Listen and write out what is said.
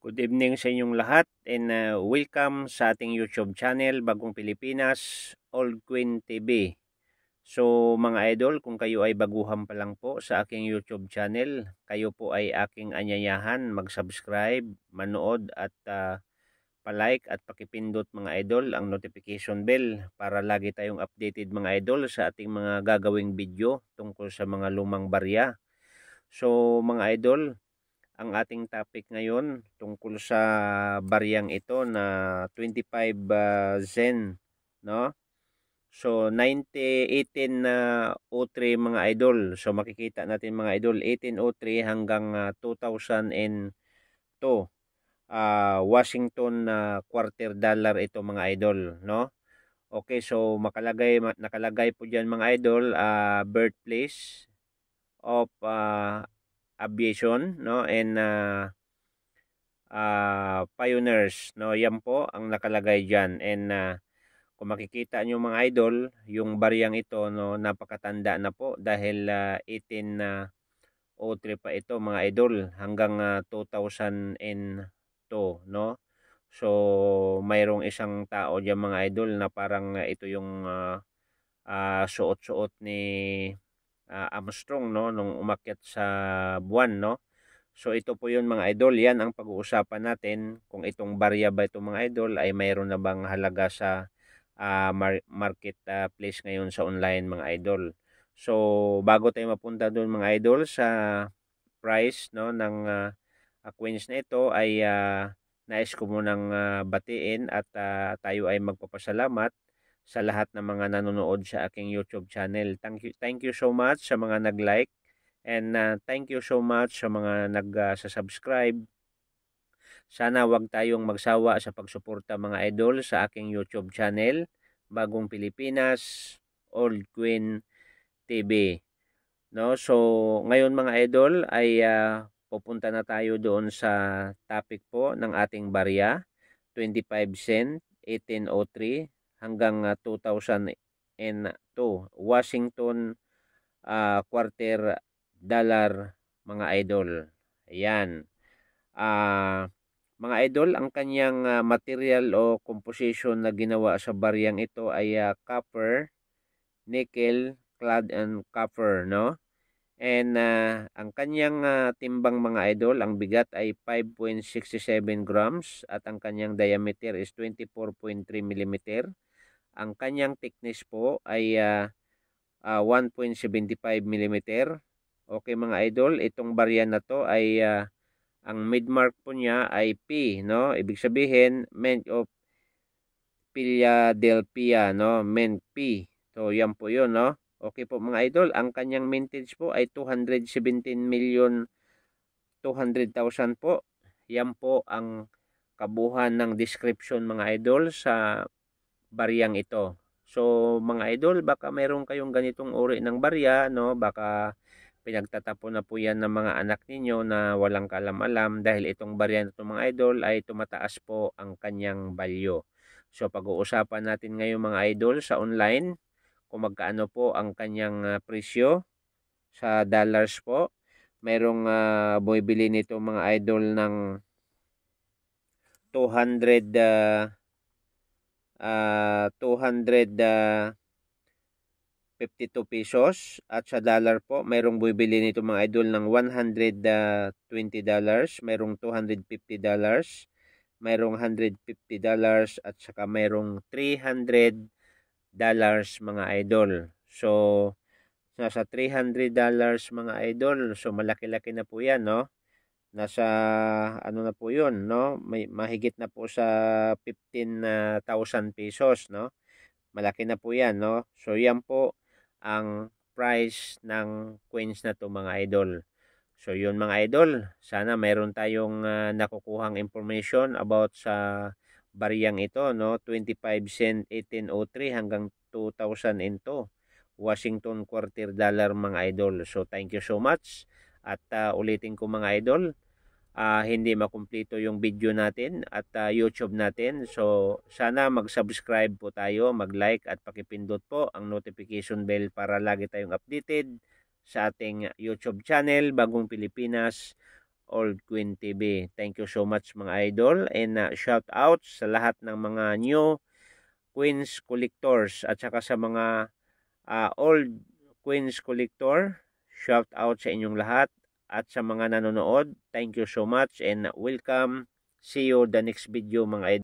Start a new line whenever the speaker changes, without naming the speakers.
Good evening sa inyong lahat and welcome sa ating YouTube channel, Bagong Pilipinas, Old Queen TV. So mga idol, kung kayo ay baguhan pa lang po sa aking YouTube channel, kayo po ay aking anyayahan mag-subscribe, manood at palike at pakipindot mga idol ang notification bell para lagi tayong updated mga idol sa ating mga gagawing video tungkol sa mga lumang barya. So mga idol, ang ating topic ngayon tungkol sa bariyang ito na 25 Zen, no? So 1803 mga idol. So makikita natin mga idol 1803 hanggang 2002. Washington quarter dollar ito mga idol, no? Okay, so nakalagay po diyan mga idol, birthplace of aviation, no, and pioneers, no, yan po ang nakalagay diyan. And kung makikita nyo mga idol, yung bariyang ito, no, napakatanda na po dahil 1803 pa ito mga idol hanggang 2002, no. So mayroong isang tao diyan mga idol na parang ito yung suot-suot ni Armstrong, no, nung umakyat sa buwan, no. So ito po yun mga idol, yan ang pag-uusapan natin kung itong barya ba ito mga idol ay mayroon na bang halaga sa market place ngayon sa online mga idol. So bago tayo mapunta doon mga idol sa price, no, ng coins na ito ay nais ko munang batiin at tayo ay magpapasalamat sa lahat ng mga nanonood sa aking YouTube channel. Thank you so much sa mga nag-like and thank you so much sa mga nag-subscribe. Sana wag tayong magsawa sa pagsuporta mga idol sa aking YouTube channel, Bagong Pilipinas, Old Queen TV. No, so ngayon mga idol ay pupunta na tayo doon sa topic po ng ating barya, 25 cent, 1803 hanggang 2002, Washington quarter dollar mga idol. Ayan. Mga idol, ang kanyang material o composition na ginawa sa baryang ito ay copper, nickel, clad and copper, no? And ang kanyang timbang mga idol, ang bigat ay 5.67 grams at ang kanyang diameter is 24.3 mm. Ang kanyang thickness po ay 1.75 mm. Okay mga idol, itong barya na to ay ang midmark po niya ay P, no? Ibig sabihin, Mint of Philadelphia, no? Mint P. So yan po 'yon, no? Okay po mga idol, ang kanyang mintage po ay 217,200,000 po. Yan po ang kabuuan ng description mga idol sa baryang ito. So mga idol, baka meron kayong ganitong uri ng barya, no? Baka pinagtatapon na po yan ng mga anak ninyo na walang kaalam-alam dahil itong barya nito mga idol ay tumataas po ang kanyang value. So pag-uusapan natin ngayon mga idol sa online kung magkaano po ang kanyang presyo sa dollars po. Merong bumibili nito mga idol ng 252 pesos at sa dollar po mayroong bibili nito mga idol ng $120, mayroong $250, mayroong $150 at saka mayroong $300 mga idol. So nasa $300 mga idol, so malaki-laki na po yan, no? Nasa ano na po yun, no? May mahigit na po sa 15,000 pesos, no? Malaki na po yan, no? So yan po ang price ng coins na to mga idol. So yun mga idol, sana mayroon tayong nakukuhang information about sa bariyang ito, no? 25 cent 1803 hanggang 2002 Washington quarter dollar mga idol. So thank you so much at ulitin ko mga idol, hindi makumpleto yung video natin at YouTube natin. So sana mag-subscribe po tayo, mag-like at pakipindot po ang notification bell para lagi tayong updated sa ating YouTube channel, Bagong Pilipinas, Old Queen TV. Thank you so much mga idol, and shout out sa lahat ng mga new Queens collectors at saka sa mga old Queens collector. Shout out sa inyong lahat at sa mga nanonood. Thank you so much and welcome. See you the next video mga idol.